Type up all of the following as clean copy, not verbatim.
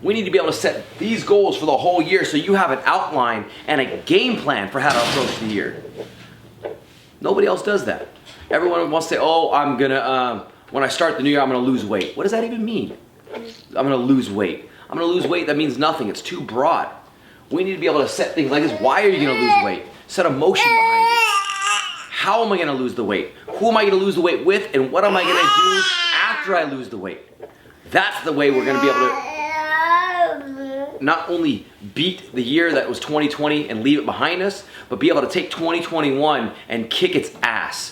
We need to be able to set these goals for the whole year so you have an outline and a game plan for how to approach the year. Nobody else does that. Everyone wants to say, oh, I'm gonna, when I start the new year, I'm gonna lose weight. What does that even mean? I'm gonna lose weight. I'm gonna lose weight, that means nothing. It's too broad. We need to be able to set things like this. Why are you gonna lose weight? Set a motion behind it. How am I gonna lose the weight? Who am I gonna lose the weight with? And what am I gonna do after I lose the weight? That's the way we're gonna be able to not only beat the year that was 2020 and leave it behind us, but be able to take 2021 and kick its ass.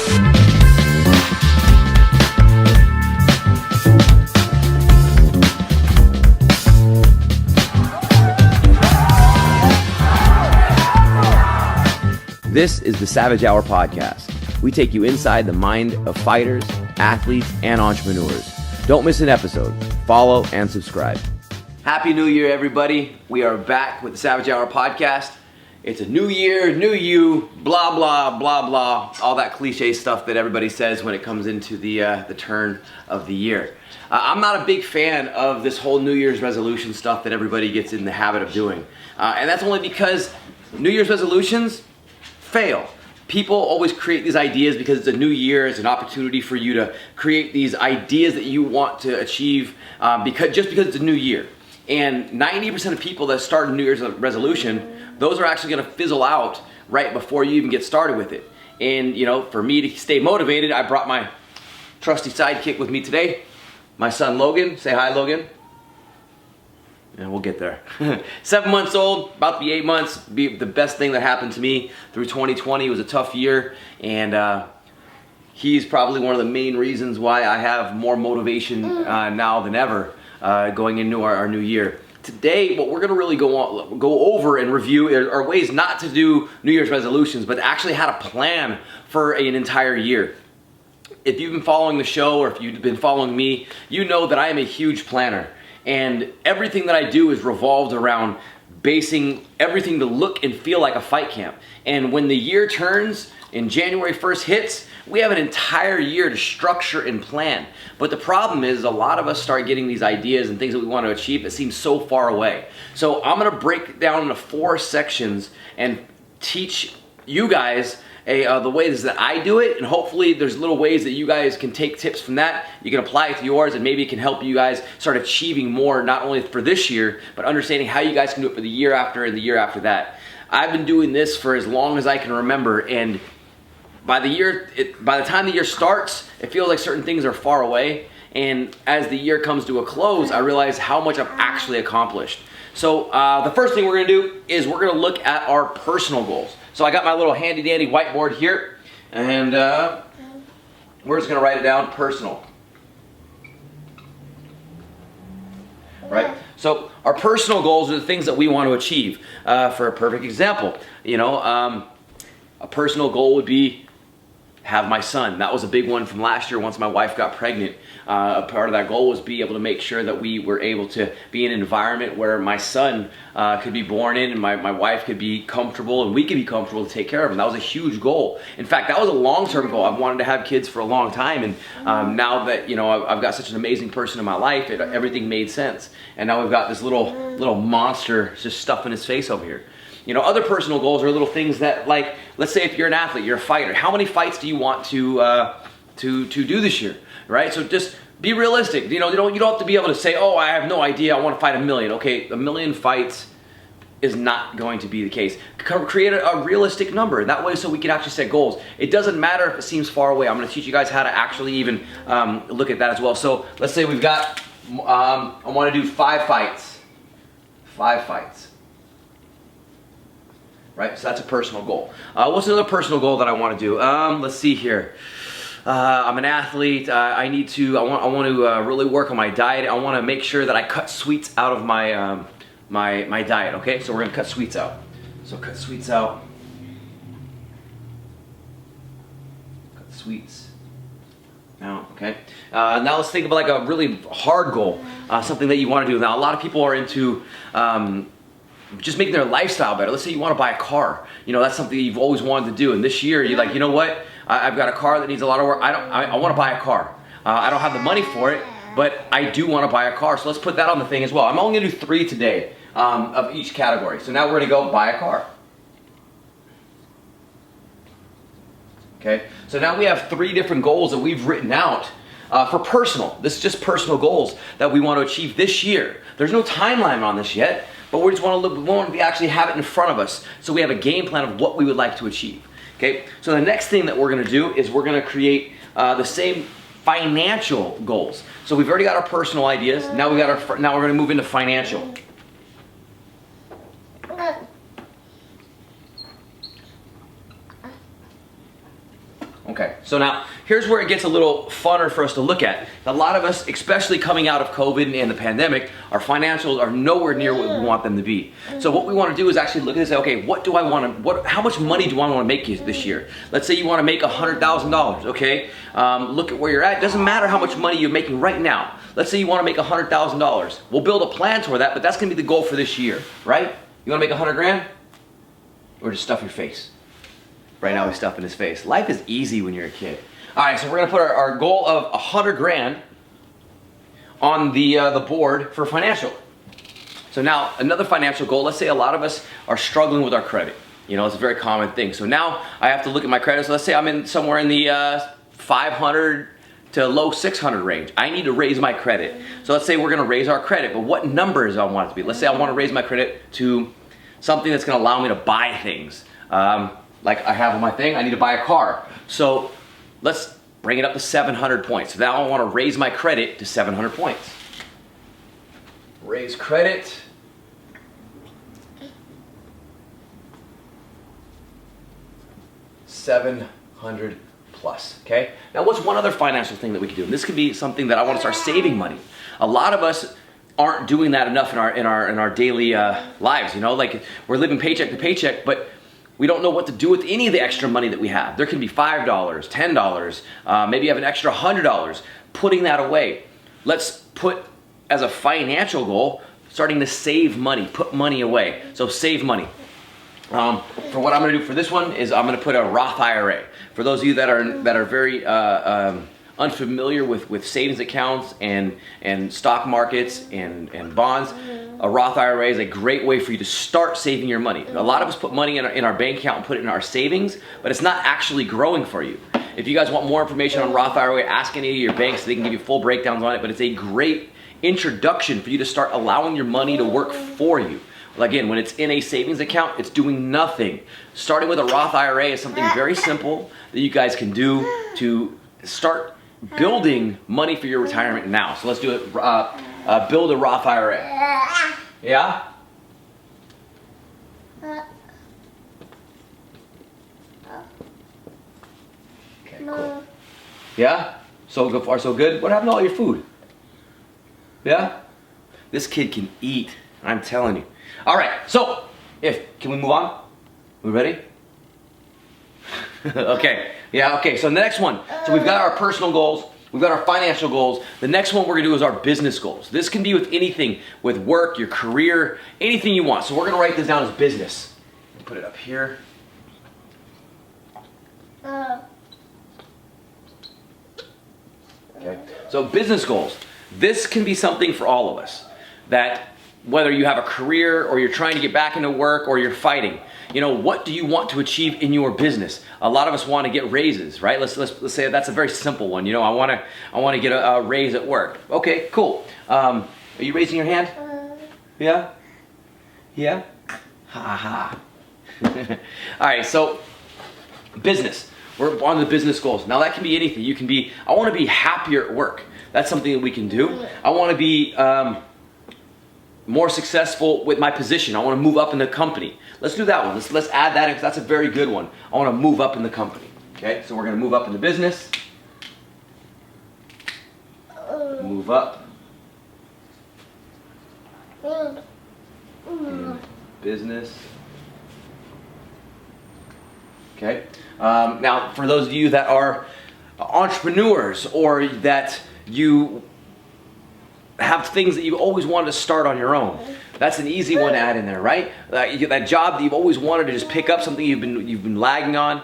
This is the Savage Hour Podcast. We take you inside the mind of fighters, athletes, and entrepreneurs. Don't miss an episode. Follow and subscribe. Happy New Year, everybody. We are back with the Savage Hour Podcast. It's a new year, new you, blah, blah, blah, blah. All that cliche stuff that everybody says when it comes into the turn of the year. I'm not a big fan of this whole New Year's resolution stuff that everybody gets in the habit of doing. And that's only because New Year's resolutions fail. People always create these ideas because it's a new year. It's an opportunity for you to create these ideas that you want to achieve because it's a new year. And 90% of people that start a New Year's resolution, those are actually going to fizzle out right before you even get started with it. And you know, for me to stay motivated, I brought my trusty sidekick with me today, my son Logan. Say hi, Logan. And we'll get there. 7 months old, about to be 8 months. Be the best thing that happened to me through 2020. It was a tough year, and he's probably one of the main reasons why I have more motivation now than ever going into our new year. Today, what we're going to really go over and review are ways not to do New Year's resolutions, but actually how to plan for an entire year. If you've been following the show or if you've been following me, you know that I am a huge planner. And everything that I do is revolved around basing everything to look and feel like a fight camp. And when the year turns and January 1st hits, we have an entire year to structure and plan. But the problem is a lot of us start getting these ideas and things that we want to achieve that seem so far away. So I'm going to break it down into 4 sections and teach you guys the ways that I do it, and hopefully there's little ways that you guys can take tips from that. You can apply it to yours, and maybe it can help you guys start achieving more, not only for this year, but understanding how you guys can do it for the year after and the year after that. I've been doing this for as long as I can remember, and by the time the year starts, it feels like certain things are far away, and as the year comes to a close, I realize how much I've actually accomplished. So the first thing we're going to do is we're going to look at our personal goals. So I got my little handy dandy whiteboard here, and we're just going to write it down, personal. Right? So our personal goals are the things that we want to achieve. For a perfect example, you know, a personal goal would be have my son. That was a big one from last year once my wife got pregnant. A part of that goal was be able to make sure that we were able to be in an environment where my son could be born in and my wife could be comfortable and we could be comfortable to take care of him. That was a huge goal. In fact, that was a long-term goal. I've wanted to have kids for a long time, and now that, you know, I've got such an amazing person in my life, everything made sense. And now we've got this little monster just stuffing his face over here. You know, other personal goals are little things that, like, let's say if you're an athlete, you're a fighter. How many fights do you want to do this year, right? So just be realistic. You know, you don't have to be able to say, oh, I have no idea, I want to fight 1 million. Okay, 1 million fights is not going to be the case. Create a realistic number. That way, so we can actually set goals. It doesn't matter if it seems far away. I'm going to teach you guys how to actually even look at that as well. So let's say we've got, I want to do 5 fights. 5 fights. Right, so that's a personal goal. What's another personal goal that I want to do? Let's see here. I'm an athlete. I want to really work on my diet. I want to make sure that I cut sweets out of my my diet. Okay, so we're gonna cut sweets out. So cut sweets out. Cut sweets out. Okay. Now let's think about like a really hard goal, something that you want to do. Now a lot of people are into just making their lifestyle better. Let's say you want to buy a car. You know, that's something you've always wanted to do. And this year, you're like, you know what? I've got a car that needs a lot of work. I want to buy a car. I don't have the money for it, but I do want to buy a car. So let's put that on the thing as well. I'm only going to do 3 today of each category. So now we're going to go buy a car. Okay, so now we have 3 different goals that we've written out for personal. This is just personal goals that we want to achieve this year. There's no timeline on this yet, but we just want to look, we want to actually have it in front of us so we have a game plan of what we would like to achieve. Okay, so the next thing that we're going to do is we're going to create the same financial goals. So we've already got our personal ideas. Now we're going to move into financial. Okay, so now here's where it gets a little funner for us to look at. A lot of us, especially coming out of COVID and the pandemic, our financials are nowhere near what we want them to be. So what we want to do is actually look at this and say, okay, what do I want to, how much money do I want to make this year? Let's say you want to make $100,000, okay? Look at where you're at. It doesn't matter how much money you're making right now. Let's say you want to make $100,000. We'll build a plan toward that, but that's going to be the goal for this year, right? You want to make 100 grand? Or just stuff your face? Right now he's stuffing his face. Life is easy when you're a kid. All right, so we're gonna put our goal of 100 grand on the board for financial. So now another financial goal. Let's say a lot of us are struggling with our credit. You know, it's a very common thing. So now I have to look at my credit. So let's say I'm in somewhere in the 500 to low 600 range. I need to raise my credit. So let's say we're gonna raise our credit, but what numbers do I want it to be? Let's say I want to raise my credit to something that's gonna allow me to buy things. Like I have on my thing, I need to buy a car. So let's bring it up to 700 points. So now I want to raise my credit to 700 points. Raise credit. $700 plus, okay? Now what's one other financial thing that we can do? And this could be something that I want to start saving money. A lot of us aren't doing that enough in our daily lives, you know? Like we're living paycheck to paycheck, but we don't know what to do with any of the extra money that we have. There can be $5, $10, maybe you have an extra $100, putting that away. Let's put as a financial goal, starting to save money, put money away. So save money. For what I'm gonna do for this one is I'm gonna put a Roth IRA. For those of you that are very unfamiliar with savings accounts and stock markets and bonds, a Roth IRA is a great way for you to start saving your money. A lot of us put money in our bank account and put it in our savings, but it's not actually growing for you. If you guys want more information on Roth IRA, ask any of your banks. They can give you full breakdowns on it, but it's a great introduction for you to start allowing your money to work for you. Again, when it's in a savings account, it's doing nothing. Starting with a Roth IRA is something very simple that you guys can do to start building money for your retirement now. So let's do it. Build a Roth IRA. Yeah? Okay, cool. Yeah? So far so good? What happened to all your food? Yeah? This kid can eat, I'm telling you. All right, so can we move on? We ready? Okay, yeah, okay, so the next one. So we've got our personal goals, we've got our financial goals. The next one we're gonna do is our business goals. This can be with anything, with work, your career, anything you want. So we're gonna write this down as business. Put it up here. Okay, so business goals. This can be something for all of us, that whether you have a career or you're trying to get back into work or you're fighting, you know, what do you want to achieve in your business? A lot of us want to get raises, right? Let's say that's a very simple one. You know, I want to get a raise at work. Okay, cool. Are you raising your hand? Yeah? Yeah? Ha ha. All right, so business. We're on the business goals. Now that can be anything. You can be, I want to be happier at work. That's something that we can do. I want to be more successful with my position. I want to move up in the company. Let's do that one. Let's add that in, because that's a very good one. I want to move up in the company. Okay, so we're going to move up in the business. Move up. In business. Okay. Now, for those of you that are entrepreneurs or that you have things that you've always wanted to start on your own, that's an easy one to add in there, right? You get that job that you've always wanted to just pick up, something you've been lagging on.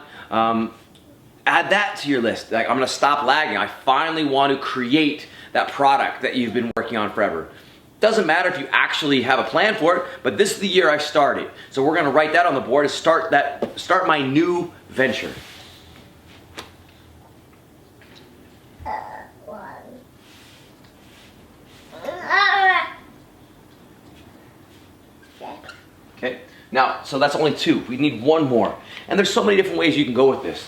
Add that to your list. Like, I'm going to stop lagging. I finally want to create that product that you've been working on forever. Doesn't matter if you actually have a plan for it, but this is the year I started. So we're gonna write that on the board and start my new venture. Okay, now, so that's only 2. We need 1 more. And there's so many different ways you can go with this.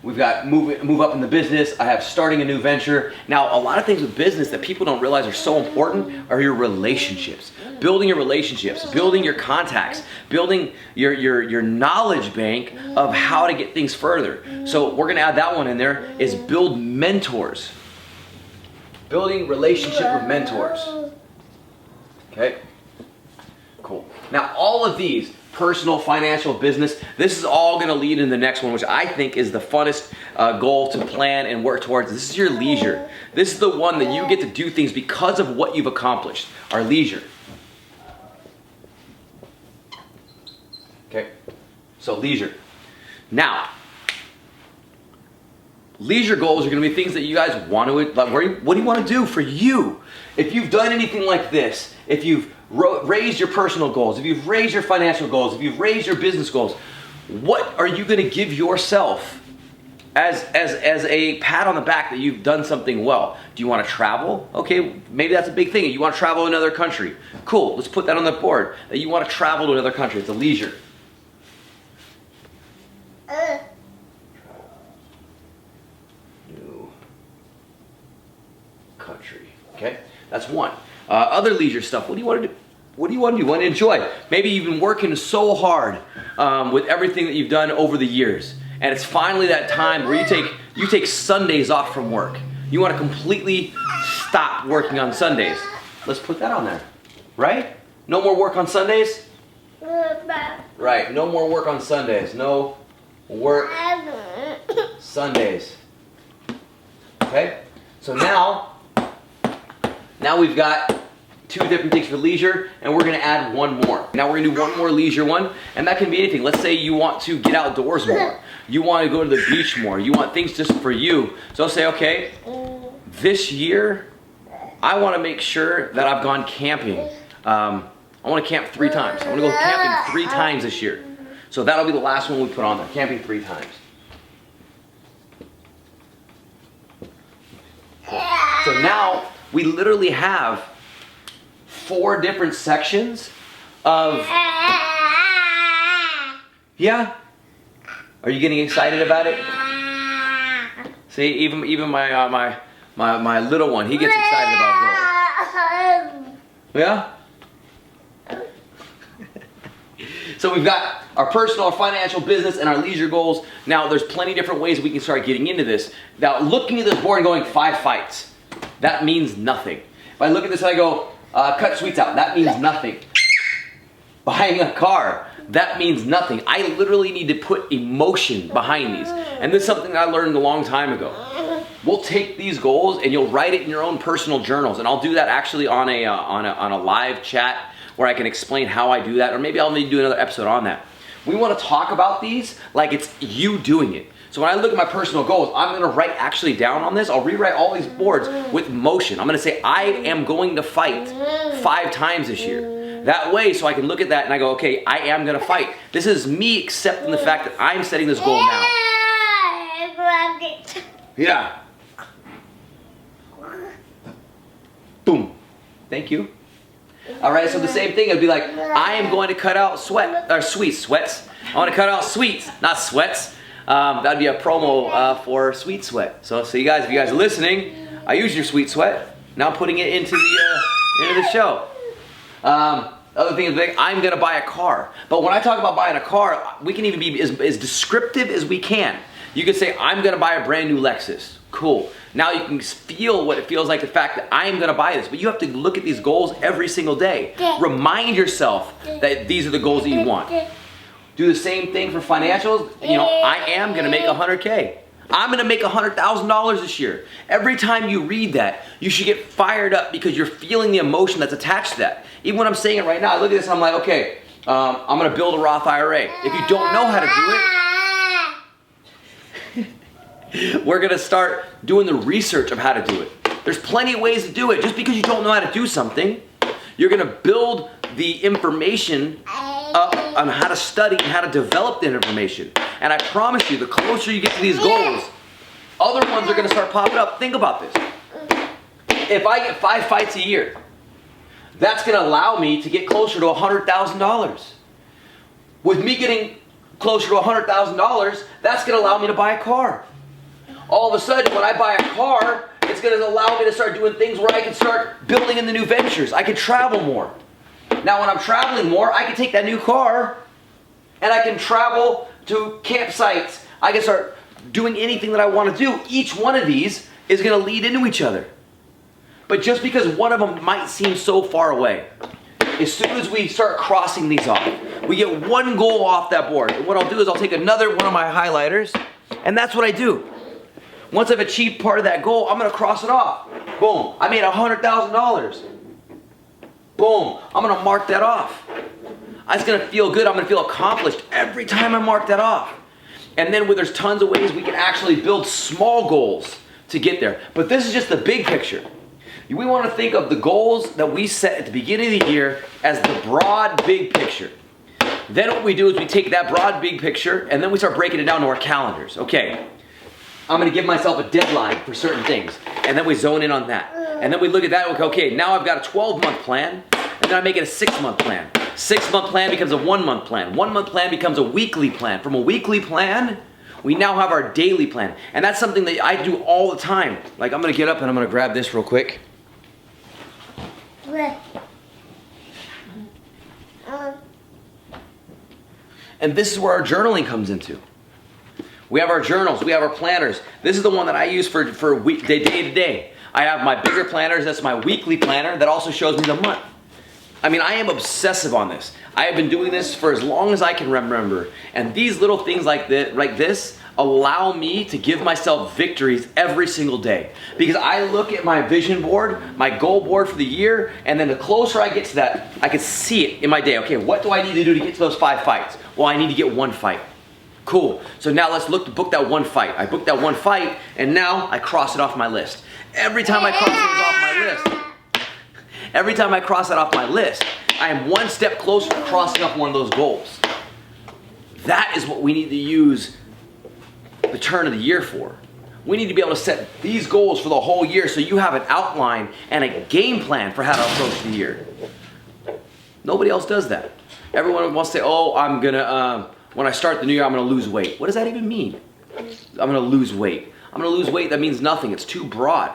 We've got move up in the business. I have starting a new venture. Now, a lot of things with business that people don't realize are so important are your relationships. Building your relationships, building your contacts, building your knowledge bank of how to get things further. So we're gonna add that one in there, is build mentors. Building relationship with mentors. Okay, cool. Now, all of these, personal, financial, business, this is all going to lead in the next one, which I think is the funnest goal to plan and work towards. This is your leisure. This is the one that you get to do things because of what you've accomplished, our leisure. Okay, so leisure. Now, leisure goals are going to be things that you guys want to, like, what do you want to do for you? If you've done anything like this, if you've raised your personal goals, if you've raised your financial goals, if you've raised your business goals, what are you going to give yourself as a pat on the back that you've done something well? Do you want to travel? Okay, maybe that's a big thing. You want to travel to another country. Cool, let's put that on the board, that you want to travel to another country. It's a leisure. New country. Okay, that's one. Other leisure stuff. What do you want to do? What do you want to do? You want to enjoy? Maybe you've been working so hard with everything that you've done over the years, and it's finally that time where you take Sundays off from work. You want to completely stop working on Sundays. Let's put that on there, right? No more work on Sundays. Right. No more work on Sundays. No work Sundays. Okay. So now we've got 2 different things for leisure, and we're going to add 1 more. Now we're going to do 1 more leisure one, and that can be anything. Let's say you want to get outdoors more. You want to go to the beach more. You want things just for you. So say, okay, this year, I want to make sure that I've gone camping. I want to camp 3 times. I want to go camping 3 times this year. So that'll be the last one we put on there, camping 3 times. So now we literally have 4 different sections of, yeah? Are you getting excited about it? See, even my little one, he gets excited about goals. Yeah? So we've got our personal, our financial, business, and our leisure goals. Now, there's plenty of different ways we can start getting into this. Now, looking at this board and going 5 fights, that means nothing. If I look at this and I go, cut sweets out, that means nothing. Buying a car, that means nothing. I literally need to put emotion behind these. And this is something that I learned a long time ago. We'll take these goals and you'll write it in your own personal journals. And I'll do that actually on a live chat where I can explain how I do that. Or maybe I'll need to do another episode on that. We want to talk about these like it's you doing it. So when I look at my personal goals, I'm going to write actually down on this. I'll rewrite all these boards with motion. I'm going to say, I am going to fight 5 times this year. That way, so I can look at that and I go, okay, I am going to fight. This is me accepting the fact that I'm setting this goal now. Yeah. Boom. Thank you. All right, so the same thing. It'd be like, I am going to cut out sweats. I want to cut out sweets, not sweats. That'd be a promo for Sweet Sweat. So you guys, if you guys are listening, I use your Sweet Sweat. Now I'm putting it into the show. Other thing is, like, I'm gonna buy a car. But when I talk about buying a car, we can even be as descriptive as we can. You could say, I'm gonna buy a brand new Lexus. Cool. Now you can feel what it feels like, the fact that I'm gonna buy this. But you have to look at these goals every single day. Remind yourself that these are the goals that you want. Do the same thing for financials. You know, I am gonna make 100K. I'm gonna make $100,000 this year. Every time you read that, you should get fired up because you're feeling the emotion that's attached to that. Even when I'm saying it right now, I look at this and I'm like, okay, I'm gonna build a Roth IRA. If you don't know how to do it, we're gonna start doing the research of how to do it. There's plenty of ways to do it. Just because you don't know how to do something, you're going to build the information up on how to study and how to develop that information. And I promise you, the closer you get to these goals, other ones are going to start popping up. Think about this. If I get 5 fights a year, that's going to allow me to get closer to $100,000. With me getting closer to $100,000, that's going to allow me to buy a car. All of a sudden, when I buy a car, it's going to allow me to start doing things where I can start building into new ventures. I can travel more. Now, when I'm traveling more, I can take that new car and I can travel to campsites. I can start doing anything that I want to do. Each one of these is going to lead into each other. But just because one of them might seem so far away, as soon as we start crossing these off, we get one goal off that board. And what I'll do is I'll take another one of my highlighters, and that's what I do. Once I've achieved part of that goal, I'm going to cross it off. Boom. I made $100,000. Boom. I'm going to mark that off. It's going to feel good. I'm going to feel accomplished every time I mark that off. And then there's tons of ways we can actually build small goals to get there. But this is just the big picture. We want to think of the goals that we set at the beginning of the year as the broad, big picture. Then what we do is we take that broad, big picture, and then we start breaking it down to our calendars. Okay, I'm going to give myself a deadline for certain things, and then we zone in on that. And then we look at that and we go, okay, now I've got a 12-month plan, and then I make it a 6-month plan. 6-month plan becomes a 1-month plan. 1-month plan becomes a weekly plan. From a weekly plan, we now have our daily plan. And that's something that I do all the time. Like, I'm going to get up and I'm going to grab this real quick. And this is where our journaling comes into. We have our journals, we have our planners. This is the one that I use for day to day. I have my bigger planners, that's my weekly planner that also shows me the month. I mean, I am obsessive on this. I have been doing this for as long as I can remember. And these little things like this allow me to give myself victories every single day. Because I look at my vision board, my goal board for the year, and then the closer I get to that, I can see it in my day. Okay, what do I need to do to get to those 5 fights? Well, I need to get 1 fight. Cool. So now let's look to book that 1 fight. I booked that 1 fight, and now I cross it off my list. Every time I cross it off my list, I am 1 step closer to crossing off one of those goals. That is what we need to use the turn of the year for. We need to be able to set these goals for the whole year so you have an outline and a game plan for how to approach the year. Nobody else does that. Everyone wants to say, oh, I'm gonna, when I start the new year, I'm gonna lose weight. What does that even mean? I'm gonna lose weight. I'm gonna lose weight, that means nothing. It's too broad.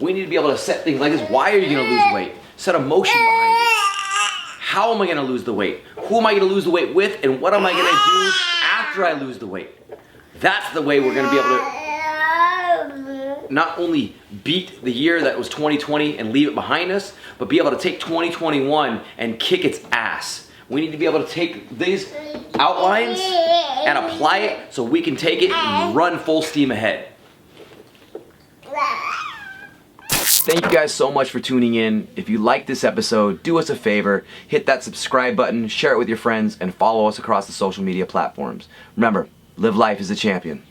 We need to be able to set things like this. Why are you gonna lose weight? Set a motion behind it. How am I gonna lose the weight? Who am I gonna lose the weight with? And what am I gonna do after I lose the weight? That's the way we're going to be able to not only beat the year that was 2020 and leave it behind us, but be able to take 2021 and kick its ass. We need to be able to take these outlines and apply it so we can take it and run full steam ahead. Thank you guys so much for tuning in. If you like this episode, do us a favor, hit that subscribe button, share it with your friends, and follow us across the social media platforms. Remember, live life as a champion.